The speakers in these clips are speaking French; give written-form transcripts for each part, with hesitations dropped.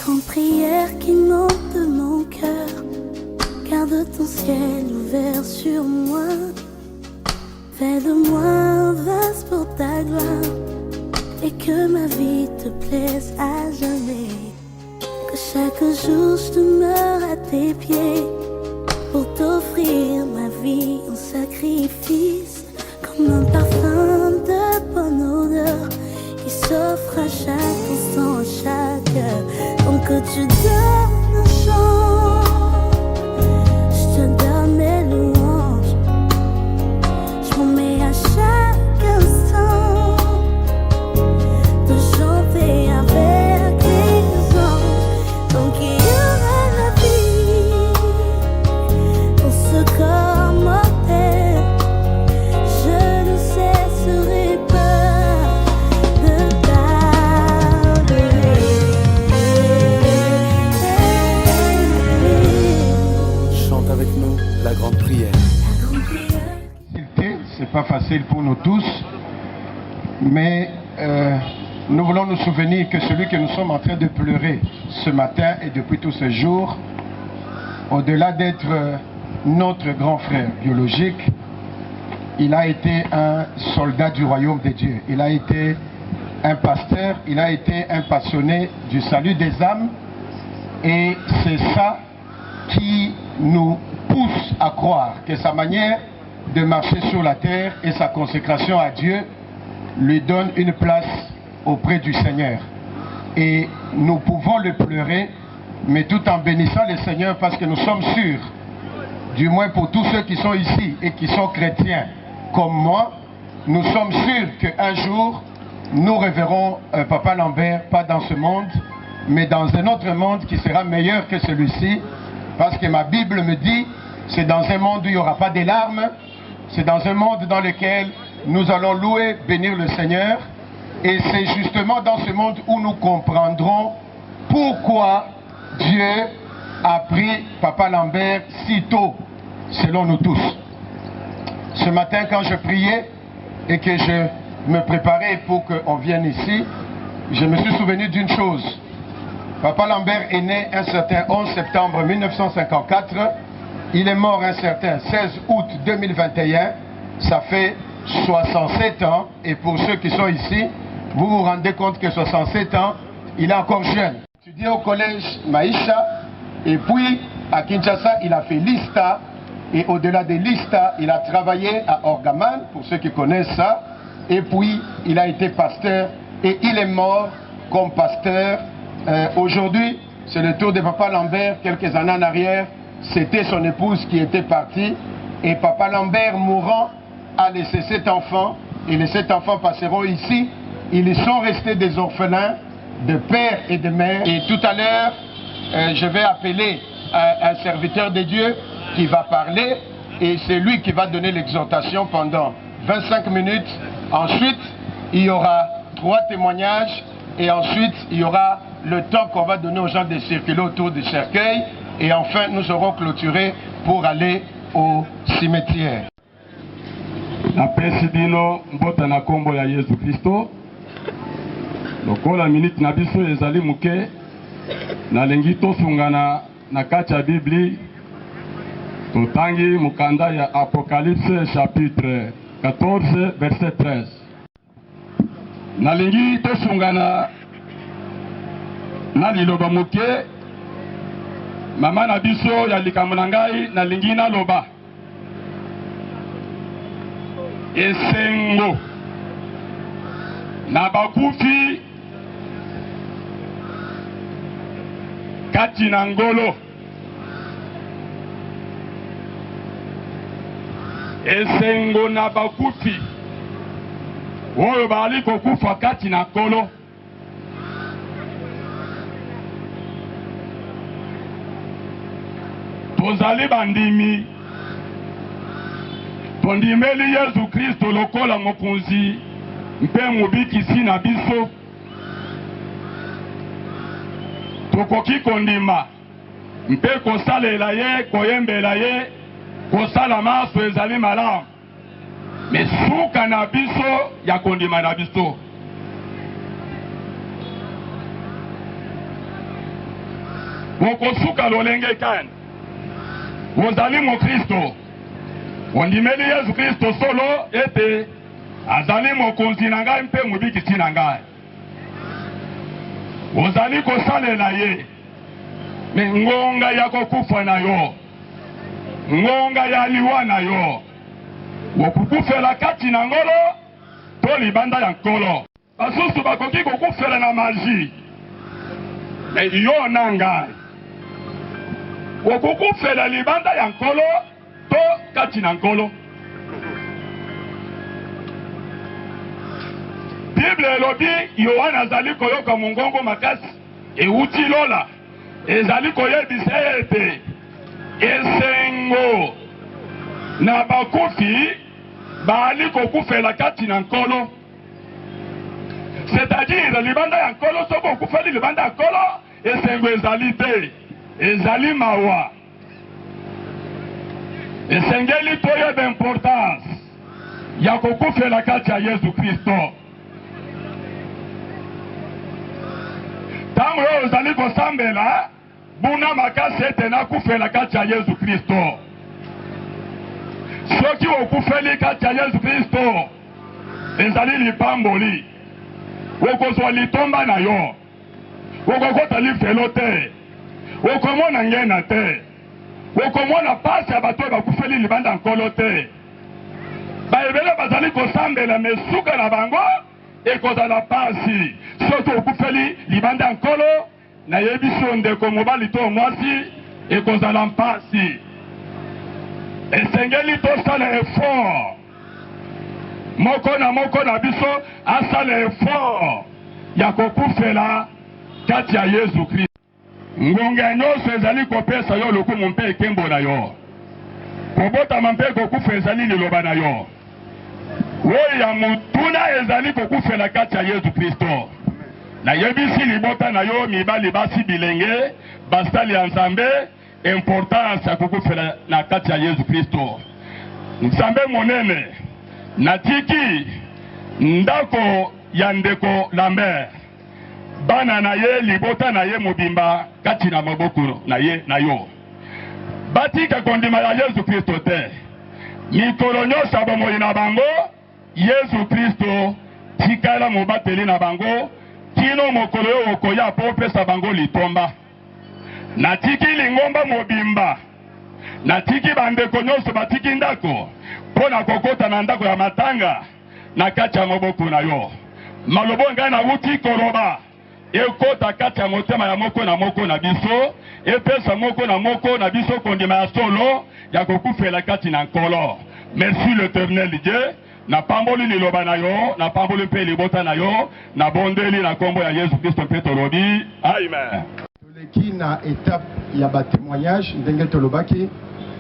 grande prière qui monte de mon cœur. Garde ton ciel ouvert sur moi. Fais de moi un vase pour ta gloire. Et que ma vie te plaise à jamais. Que chaque jour je demeure à tes pieds. Pour t'offrir ma vie en sacrifice. Comme un parfum de bonne odeur qui s'offre à chaque instant, à chaque heure. Donc que tu donnes un chant, je te donne mes louanges. Je m'en mets à chaque instant de chanter avec les anges. Donc il y aura la vie dans ce corps mortel. Je ne cesserai pas de t'adorer. Chante avec nous la grande prière. C'est pas facile pour nous tous, mais nous voulons nous souvenir que celui que nous sommes en train de pleurer ce matin et depuis tous ces jours, au-delà d'être notre grand frère biologique, il a été un soldat du royaume de Dieu. Il a été un pasteur, il a été un passionné du salut des âmes. Et c'est ça qui nous pousse à croire que sa manière de marcher sur la terre et sa consécration à Dieu lui donne une place auprès du Seigneur. Et nous pouvons le pleurer, mais tout en bénissant le Seigneur, parce que nous sommes sûrs, du moins pour tous ceux qui sont ici et qui sont chrétiens comme moi, nous sommes sûrs qu'un jour, nous reverrons Papa Lambert, pas dans ce monde, mais dans un autre monde qui sera meilleur que celui-ci, parce que ma Bible me dit, c'est dans un monde où il n'y aura pas de larmes, c'est dans un monde dans lequel nous allons louer, bénir le Seigneur, et c'est justement dans ce monde où nous comprendrons pourquoi Dieu a pris Papa Lambert si tôt, selon nous tous. Ce matin, quand je priais et que je me préparais pour qu'on vienne ici, je me suis souvenu d'une chose. Papa Lambert est né un certain 11 septembre 1954. Il est mort un certain 16 août 2021. Ça fait 67 ans. Et pour ceux qui sont ici, vous vous rendez compte que 67 ans, il est encore jeune. Il étudié au collège Maïcha. Et puis, à Kinshasa, il a fait l'ISTA. Et au-delà de l'ISTA, il a travaillé à Orgaman, pour ceux qui connaissent ça. Et puis, il a été pasteur. Et il est mort comme pasteur. Aujourd'hui, c'est le tour de Papa Lambert. Quelques années en arrière, c'était son épouse qui était partie. Et Papa Lambert, mourant, a laissé 7 enfants. Et les 7 enfants passeront ici. Ils sont restés des orphelins de père et de mère. Et tout à l'heure, je vais appeler un serviteur de Dieu qui va parler. Et c'est lui qui va donner l'exhortation pendant 25 minutes. Ensuite, il y aura 3 témoignages. Et ensuite, il y aura le temps qu'on va donner aux gens de circuler autour du cercueil. Et enfin, nous aurons clôturé pour aller au cimetière. Napesi bino mbota na kombo ya Yesu Kristo. Lokola minute na biso ezali muke, nalengi tosungana na kati ya Bibli. Totangi mukanda ya Apocalypse chapitre 14 verset 13. Nalengi tosungana na liloba muke. Mama na biso ya likambo na ngai nalingi naloba. Esengo na bakufi kati na ngolo. Esengo na bakufi oyo bali kokufa kati na ngolo. Tozali bandimi tondimeli Yesu Kristo lokola mokonzi mpe mobikisi na biso. Tokoki kondima mpe kosalela ye, koyembela ye, kosala maso ezali malamu. Me suka na biso ya kondima na biso. okosuka lolenge kani ozali mokristo ondimeli Yesu Kristo solo ete azali mokonzi na ngai mpe mobikisi na ngai ozali kosalela ye me ngonga ya kokufa na yo ngonga ya liwa na yo okukufela kati na ngolo to libanda ya nkolo basusu bakoki kokufela na maji me yo na ngai okukufela libanda ya nkolo to kati na nkolo. Bible elobi Yohana azali koyoka mongongo makasi euti lola ezali koyebisa ete esengo na bakufi bali kokufela kati na nkolo, c'est-à-dire libanda ya nkolo soko okufeli libanda ya nkolo esengo ezali te ezali mawa. Esengeli toyeba importance ya kokufela kati ya Yesu Kristo. Tango yo ozali kosambela buna makasi ete nakufela kati ya Yesu Kristo. Soki okufeli kati ya Yesu Kristo ezali lipamboli okozwa litomba na yo okokota lifelo te okomona ngena te okomona pasi ya bato bakufeli libanda nkolo te bayebele bazali kosambela mesuka na bango ekozala pasi soki okufeli libanda nkolo nayebiso ndeko mobali to mwasi ekozala mpasi. Esengeli tosala effort moko na biso asala effort ya kokufela kati ya Yesu Kristo. Ngonga nyonso ezali kopesa yo lokumu mpe ekembo na yo kobotama mpe kokufa ezali liloba na yo oyo ya mutuna ezali kokufela kati ya Yesu Kristo. Nayebisi libota na yo mibali basi bilenge basali ya Nzambe importance ya kokufela na kati ya Yesu Kristo. Nzambe monene natiki ndako ya ndeko Lambert bana na ye libota na ye mobimba kati na maboko na ye na yo batika kondima ya Yesu Kristo te mikolo nyonso bomoi na bango Yesu Kristo tikala mobateli na bango kino mokolo yo okoya po pesa bango litomba. Natiki lingomba mobimba natiki bandeko nyonso batiki ndako pona kokota na ndako ya matanga na kati ya maboko na yo malobo ngai na wuti koloba ekota kati ya motema ya moko na biso epesa moko na biso kondima ya solo ya kokufela kati na nkolo. Merci l'Éternel Dieu na pamboli liloba na yo na pamboli mpe libota na yo na bondeli na kombo ya Yesu Kristo mpe tolobi amen. Toleki na étape ya ba témoignage ndenge tolobaki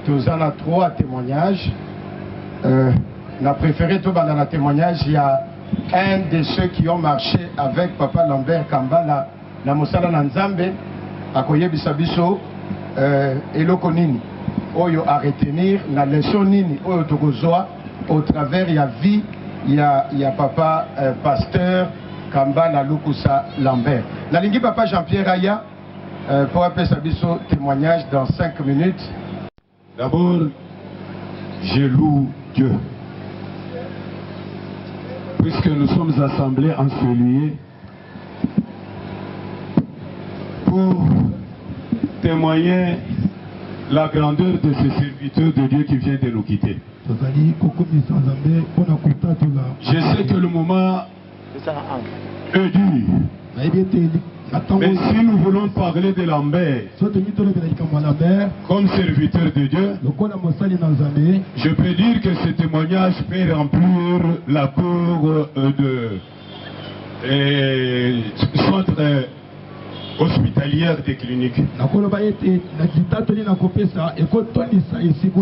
tozana 3 témoignages. Na préféré to bana na témoignage ya un de ceux qui ont marché avec Papa Lambert Kambala na mosala na Nzambe akoyebisa biso eloko nini oyo a retenir na leçon nini oyo tokozwa au travers ya vie ya Papa Pasteur Kambala Lukusa Lambert. Nalingi Papa Jean-Pierre Aya pour appeler sa biso témoignage dans 5 minutes. D'abord, je loue Dieu. Puisque nous sommes assemblés en ce lieu pour témoigner la grandeur de ce serviteur de Dieu qui vient de nous quitter. Je sais que le moment est dur. Mais si nous voulons parler de Lambert comme serviteur de Dieu, je peux dire que ce témoignage peut remplir la cour de centre hospitalière des cliniques.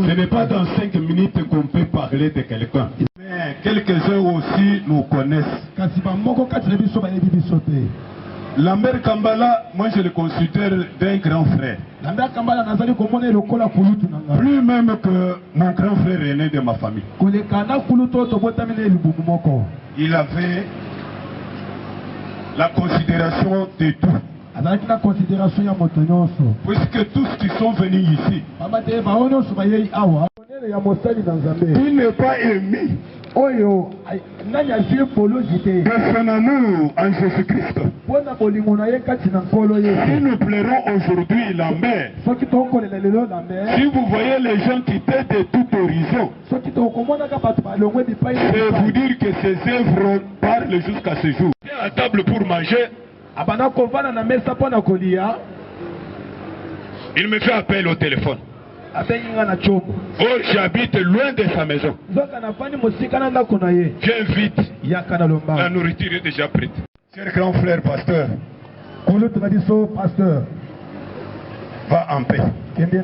Ce n'est pas dans 5 minutes qu'on peut parler de quelqu'un. Mais quelques-uns aussi nous connaissent. Lambert Kambala, moi je le considère d'un grand frère. Plus même que mon grand frère aîné de ma famille. Il avait la considération de tout Avec la considération ya moto. Puisque tous qui sont venus ici, il n'est pas aimé. Défendons-nous en Jésus-Christ. Si nous pleurons aujourd'hui Lambert, si vous voyez les gens quitter de tout horizon, c'est vous dire que ces œuvres parlent jusqu'à ce jour. À la table pour manger, il me fait appel au téléphone. Oh, j'habite loin de sa maison. Viens vite. La nourriture est déjà prête. Cher grand frère pasteur, va en paix. Je voudrais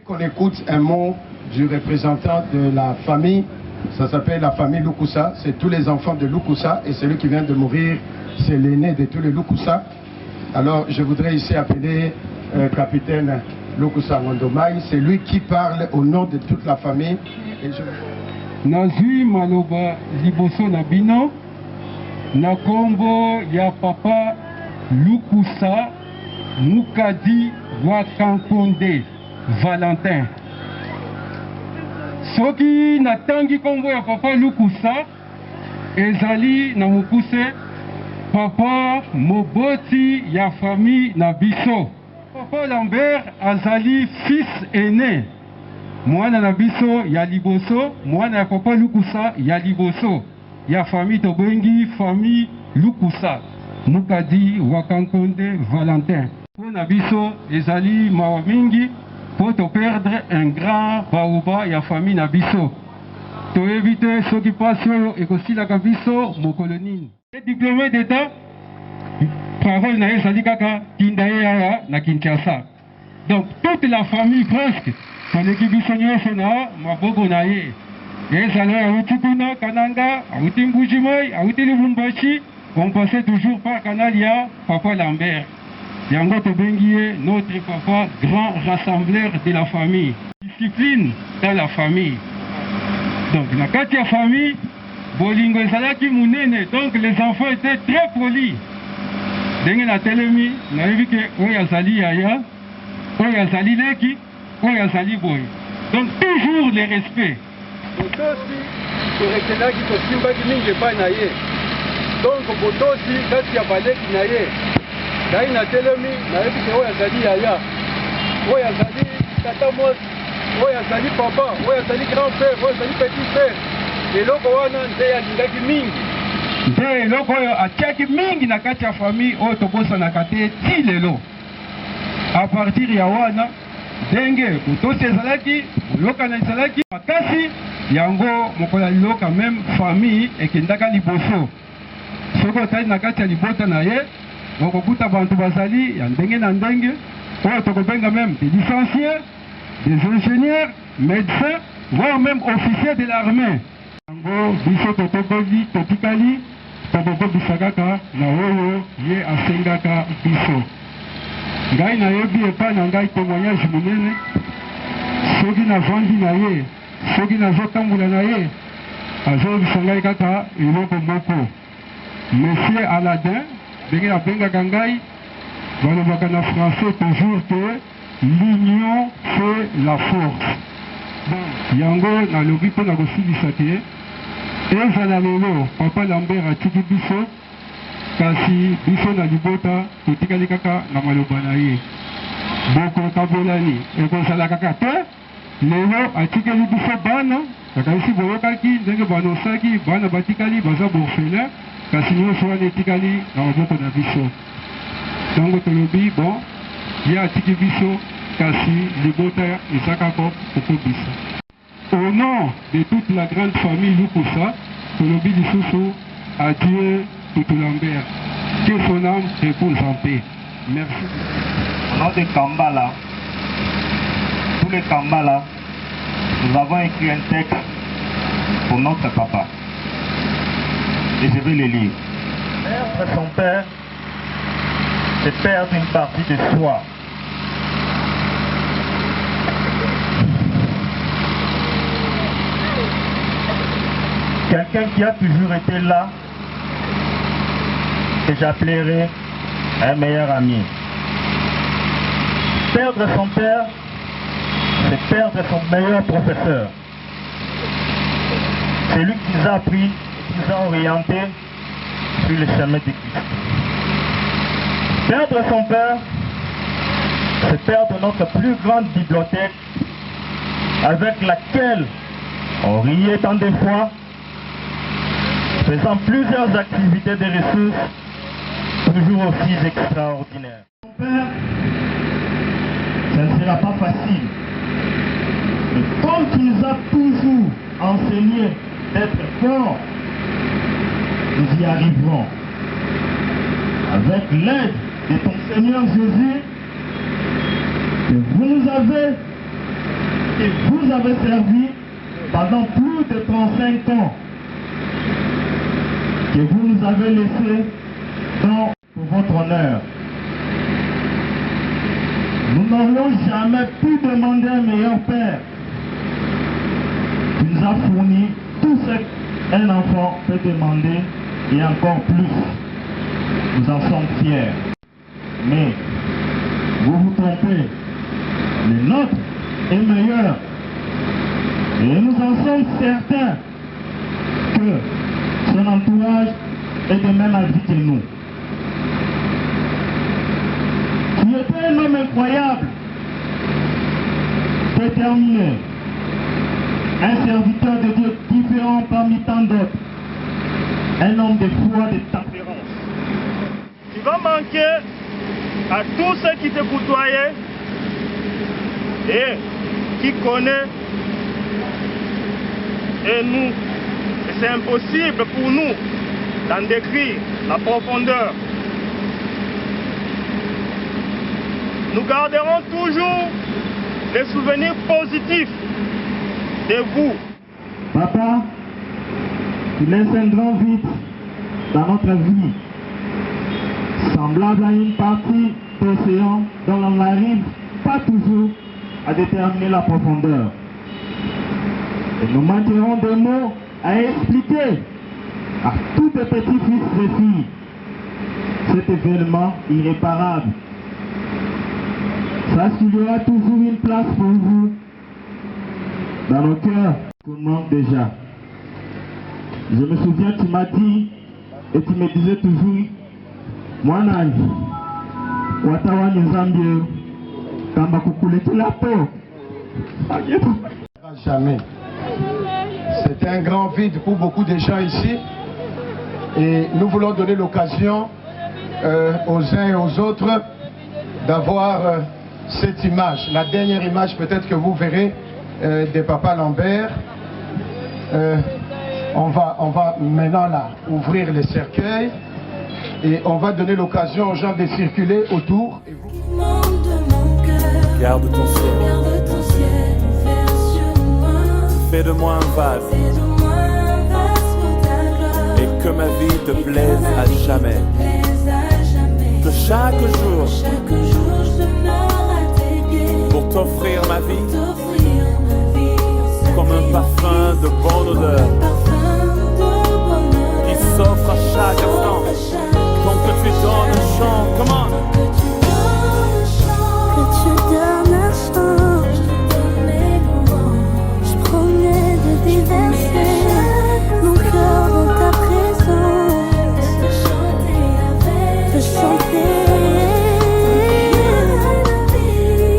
qu'on écoute un mot du représentant de la famille. Ça s'appelle la famille Lukusa. C'est tous les enfants de Lukusa. Et celui qui vient de mourir, c'est l'aîné de tous les Lukusa. Alors, je voudrais ici appeler capitaine Lukusa Wandomai. C'est lui qui parle au nom de toute la famille. Nazui maloba liboso na bino na kombo ya papa Lukusa Mukadi Wakankonde Valentin. Soki natangi kombo ya papa Lukusa ezali na mukuse papa moboti ya famille na biso. Papa Lambert azali fils aîné. Mwana na biso ya liboso, mwana ya papa Lukusa ya liboso. Ya famille tobengi famille Lukusa. Mukadi Wakankonde Valentin. Pour na biso ezali mawa mingi pour te perdre un grand baoba ya famille na biso. To éviter ce qui passe et aussi la biso mokolonine. Diplômé d'état, parole na ezali kaka Kindaye na Kinshasa. Donc toute la famille presque, son équipe biso na maboko na ye. Ezali auti kuna Kananga, auti Mbujimai, auti Lubumbashi, on passait toujours par Canalia, papa Lambert. Yango Tobengie, notre papa, grand rassembleur de la famille. Discipline dans la famille. Donc, dans la famille, Bolingo et Salaki Mounene, donc les enfants étaient très polis. Dengue na telemi, on a vu que Oyazali Yaya, Oyazali Leki, Oyazali Boy. Donc, toujours le respect. Donc, Botosi, quand il y a Baleki Naye, Dai na telemi, na yebi ke oya zali yaya, oya zali tata mos, oya zali papa, oya zali grand-père, oya zali petit-père. Eloko wana nde alingaki mingi. Nde eloko oyo atiaki mingi na kati ya famille oyo tobosanaka te ti lelo. A partir ya wana, ndenge botosi ezalaki, boyokana ezalaki, makasi yango mokola liloka même famille ekendaka liboso. Soko otali na kati ya libota na ye, Mokokuta bantu bazali ya ndenge na ndenge, oyo tokobenga même des licenciés, des ingénieurs, médecins, voire même officiers de l'armée. Yango biso totokoki totikali tokokobisa kaka na oyo ye asengaka biso. Ngai nayebi epai na ngai témoignage monene, soki navandi na ye, soki nazotambola na ye, azobisa ngai kaka eloko moko. Monsieur Aladin, ndenge abengaka ngai balobaka na français toujours que l'union fait la force. Yango nalobi mpo na kosilisa te ezala lelo papa Lambert atiki biso, kasi biso na libota totikali kaka na maloba na ye. Bokokabolani ekozala kaka te, lelo atikeli biso bana, kakanisi boyokaki ndenge banosaki bana batikali baza borphelin, kasi nyonso wana etikali na maboko na biso. Ntango tolobi bon ye atiki biso, kasi libota eza kaka kokobisa. Au nom de toute la grande famille Lukusa, tolobi lisusu adieu Tutu Lambert. Que son âme repose en paix. Merci. Au nom de Kambala, tous les Kambala, nous avons écrit un texte pour notre papa. Et je vais le lire. Perdre son père, c'est perdre une partie de soi. Quelqu'un qui a toujours été là que j'appellerai un meilleur ami. Perdre son père, c'est perdre son meilleur professeur. C'est lui qui nous a appris, qui nous a orientés sur le chemin de Christ. Perdre son père, c'est perdre notre plus grande bibliothèque avec laquelle on riait tant de fois, faisant plusieurs activités de ressources toujours aussi extraordinaires. Mon père, ça ne sera pas facile. Mais comme tu nous as toujours enseigné d'être forts, nous y arriverons. Avec l'aide de ton Seigneur Jésus, que vous avez servi pendant plus de 35 ans, que vous nous avez laissé dans votre honneur. Nous n'aurions jamais pu demander un meilleur Père. Tu nous as fourni tout ce qu'un enfant peut demander et encore plus. Nous en sommes fiers. Mais vous vous trompez. Le nôtre est meilleur. Et nous en sommes certains que son entourage est de même avis que nous. Tu étais un homme incroyable, déterminé, un serviteur de Dieu différent parmi tant d'autres, un homme de foi, de tempérance. Tu vas manquer à tous ceux qui te côtoyaient et qui connaissent et nous. Et c'est impossible pour nous d'en décrire la profondeur. Nous garderons toujours les souvenirs positifs de vous. Papa, tu laisses un grand vide dans notre vie, semblable à une partie d'océan dont on n'arrive pas toujours à déterminer la profondeur. Et nous manquerons des mots à expliquer à tous les petits fils et filles cet événement irréparable. Sache qu'il y aura toujours une place pour vous dans nos cœurs qu'on manque déjà. Je me souviens, tu m'as dit et tu me disais toujours, Mwana, Watawa Nizambie, Kamba Kukule Kilapo. Jamais. C'est un grand vide pour beaucoup de gens ici. Et nous voulons donner l'occasion aux uns et aux autres d'avoir cette image. La dernière image peut-être que vous verrez de Papa Lambert. On va maintenant là ouvrir les cercueils et on va donner l'occasion aux gens de circuler autour. Et vous... Garde ton ciel ouvert sur moi. Fais de moi un vase et que ma vie te plaise à jamais. Que chaque jour je demeure à tes pieds pour t'offrir ma vie comme un parfum de bonne odeur qui s'offre à chaque instant. Donc que tu donnes un chant, comment? Que tu donnes un chant, je promets de déverser mon cœur dans ta présence, de chanter.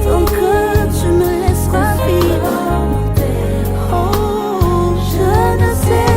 Tant que tu me laisseras vivre, oh, je ne sais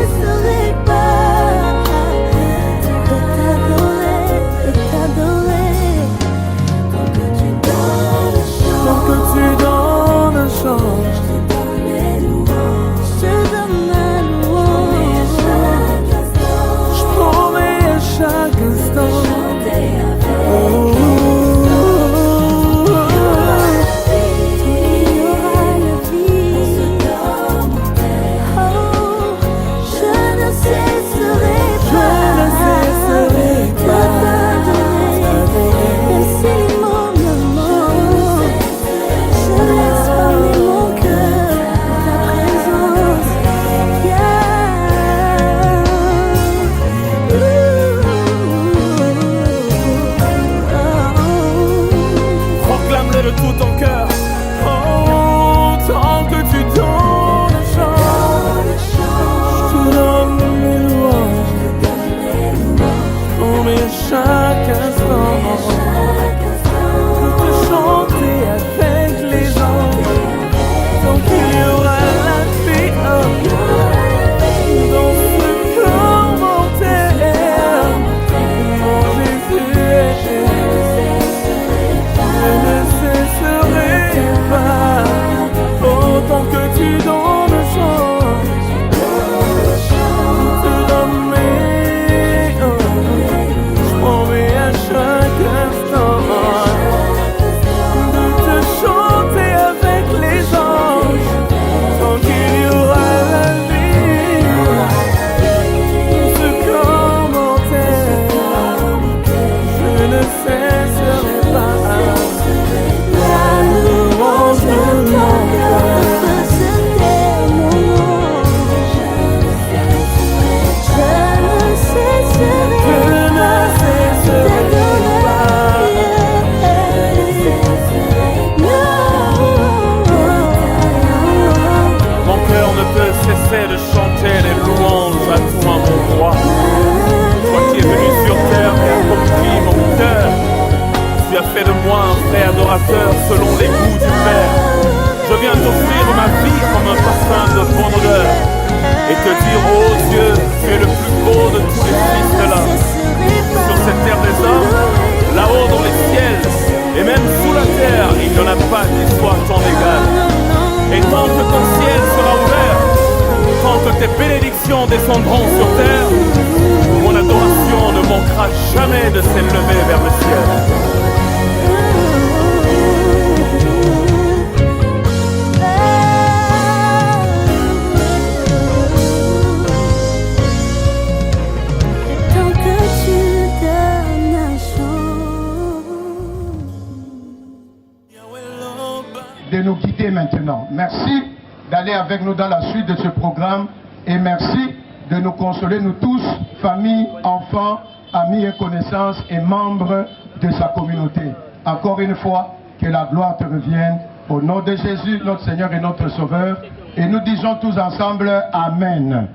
de nous guider maintenant. Merci d'aller avec nous dans la suite de ce programme et merci de nous consoler, nous tous, famille, enfants, amis et connaissances et membres de sa communauté. Encore une fois, que la gloire te revienne au nom de Jésus, notre Seigneur et notre Sauveur. Et nous disons tous ensemble Amen.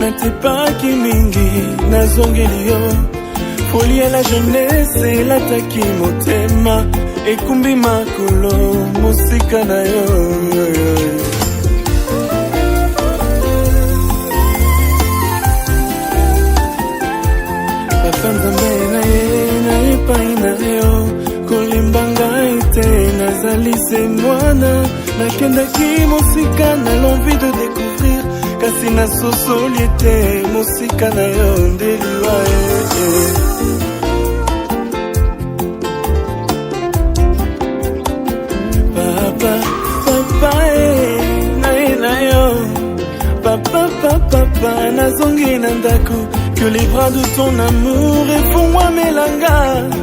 Natepaki mingi nazongeli yo folie ya la jeunesse elataki motema ekumbi makolo mosika na yo papa nzambe na ye na epai na yo kolemba ngai te nazali se mwana nakendaki mosika na l'envie de découvrir kasi nasosoli ete mosika na yo ndeliwa papa papa na ye na yo papa nazongi na ndako que les bras de ton amour efungwa melanga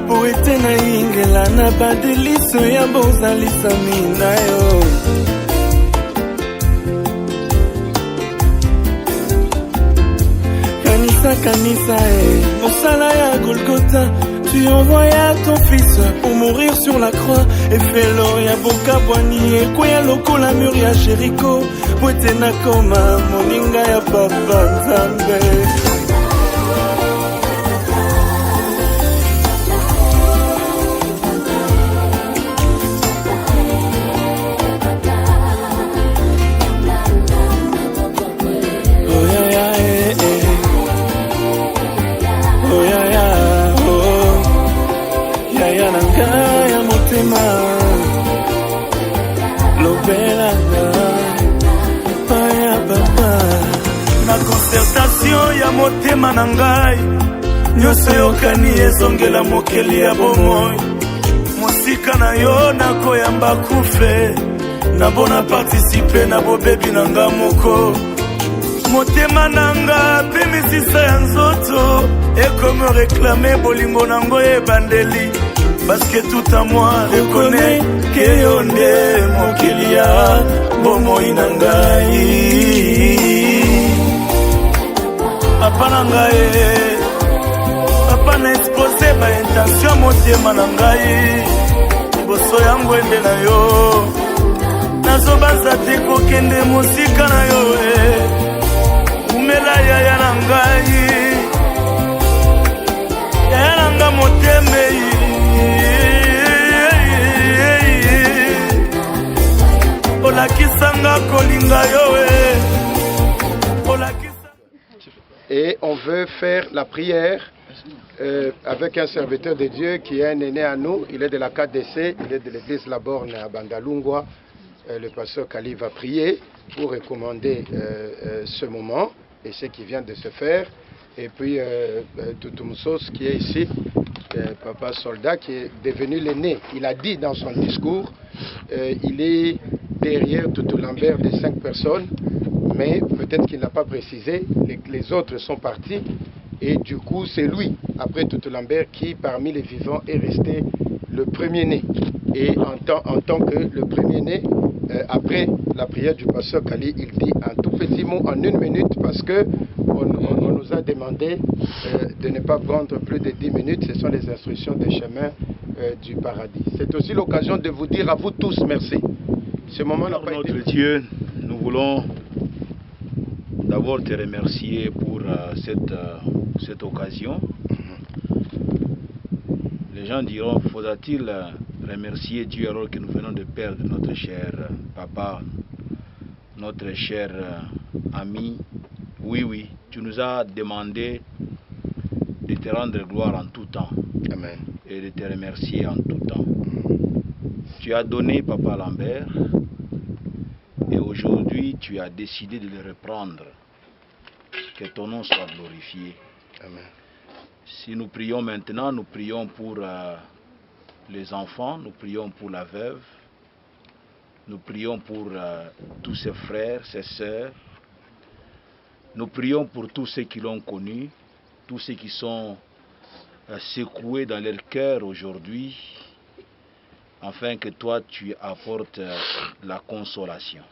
po ete na ingela na badeliso ya bozalisami na yo Kanisa Mosala ya Golgotha, tu envoyas ton fils pour mourir sur la croix. Et fais-le ya boka boani et kwea loko la mur ya Jericho. Poete na koma moninga ya papa Nzambe. Concertation ya motema na ngai nyonso yokani ezongela mokeli ya bomoi mosika na yo nakoyamba kufe na bona participe na bobebi na nga moko motema na nga pe misisa ya nzoto ekomi réclame bolingo nango ebandeli parce que tout à moi reconnaît que yo nde mokeli ya bomoi na ngai papa na ngai papa na expose ba intention motema na ngai liboso yango ende na yo nazobanza te kokende mosika na yo umela yaya na ngai yaya na nga motemei olakisanga kolinga yo Et on veut faire la prière avec un serviteur de Dieu qui est un aîné à nous. Il est de la KDC, il est de l'église La Borne à Bandalungwa. Le pasteur Kali va prier pour recommander ce moment et ce qui vient de se faire. Et puis Toutoumsos qui est ici, papa soldat qui est devenu l'aîné. Il a dit dans son discours, il est derrière Toutou Lambert de 5 personnes. Mais peut-être qu'il n'a pas précisé, les autres sont partis et du coup c'est lui, après Toutou Lambert, qui parmi les vivants est resté le premier-né. Et en tant que le premier-né, après la prière du pasteur Kali, il dit un tout petit mot en 1 minute parce que on nous a demandé de ne pas prendre plus de 10 minutes, ce sont les instructions des chemins du paradis. C'est aussi l'occasion de vous dire à vous tous merci. Ce moment n'a pas été... Notre Dieu, nous voulons d'abord te remercier pour cette occasion. Les gens diront, faudra-t-il remercier Dieu alors que nous venons de perdre notre cher papa, notre cher ami? Oui, tu nous as demandé de te rendre gloire en tout temps. Amen. Et de te remercier en tout temps. Tu as donné papa Lambert et aujourd'hui tu as décidé de le reprendre. Que ton nom soit glorifié. Amen. Si nous prions maintenant, nous prions pour les enfants, nous prions pour la veuve, nous prions pour tous ses frères, ses sœurs, nous prions pour tous ceux qui l'ont connu, tous ceux qui sont secoués dans leur cœur aujourd'hui, afin que toi tu apportes la consolation.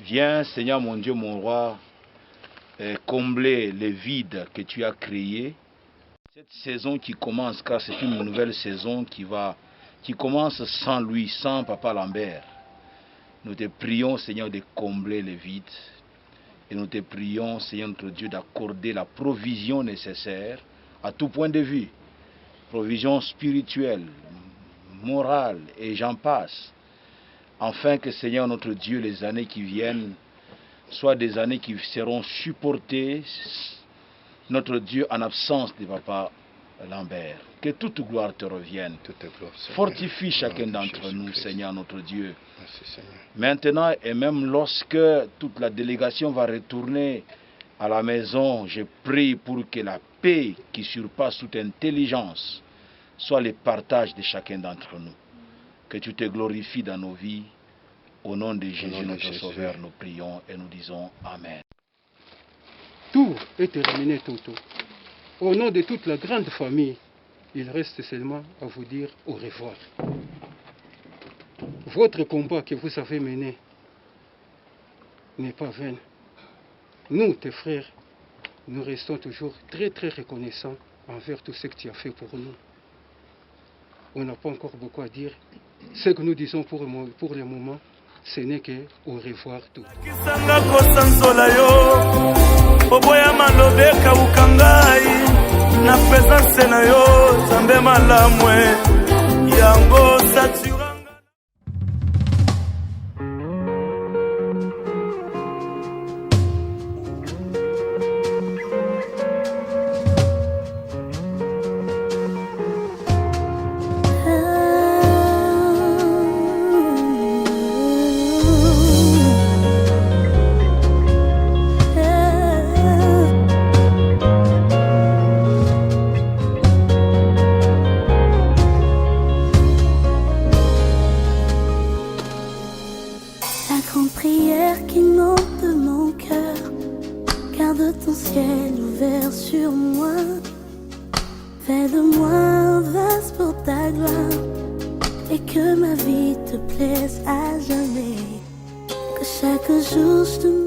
Viens, Seigneur mon Dieu, mon roi, combler les vides que tu as créés. Cette saison qui commence, car c'est une nouvelle saison qui commence sans lui, sans Papa Lambert. Nous te prions, Seigneur, de combler les vides. Et nous te prions, Seigneur notre Dieu, d'accorder la provision nécessaire à tout point de vue. Provision spirituelle, morale et j'en passe. Afin que, Seigneur notre Dieu, les années qui viennent soient des années qui seront supportées, notre Dieu, en absence de Papa Lambert. Que toute gloire te revienne. Fortifie chacun d'entre nous, Seigneur notre Dieu. Merci, Maintenant et même lorsque toute la délégation va retourner à la maison, je prie pour que la paix qui surpasse toute intelligence soit le partage de chacun d'entre nous. Que tu te glorifies dans nos vies. Au nom de Jésus, notre Sauveur, nous prions et nous disons Amen. Tout est terminé, Toto. Au nom de toute la grande famille, il reste seulement à vous dire au revoir. Votre combat que vous avez mené n'est pas vain. Nous, tes frères, nous restons toujours très très reconnaissants envers tout ce que tu as fait pour nous. On n'a pas encore beaucoup à dire. Ce que nous disons pour le moment, ce n'est que au revoir tout. Ton ciel ouvert sur moi, fais de moi un vase pour ta gloire, et que ma vie te plaise à jamais, que chaque jour je te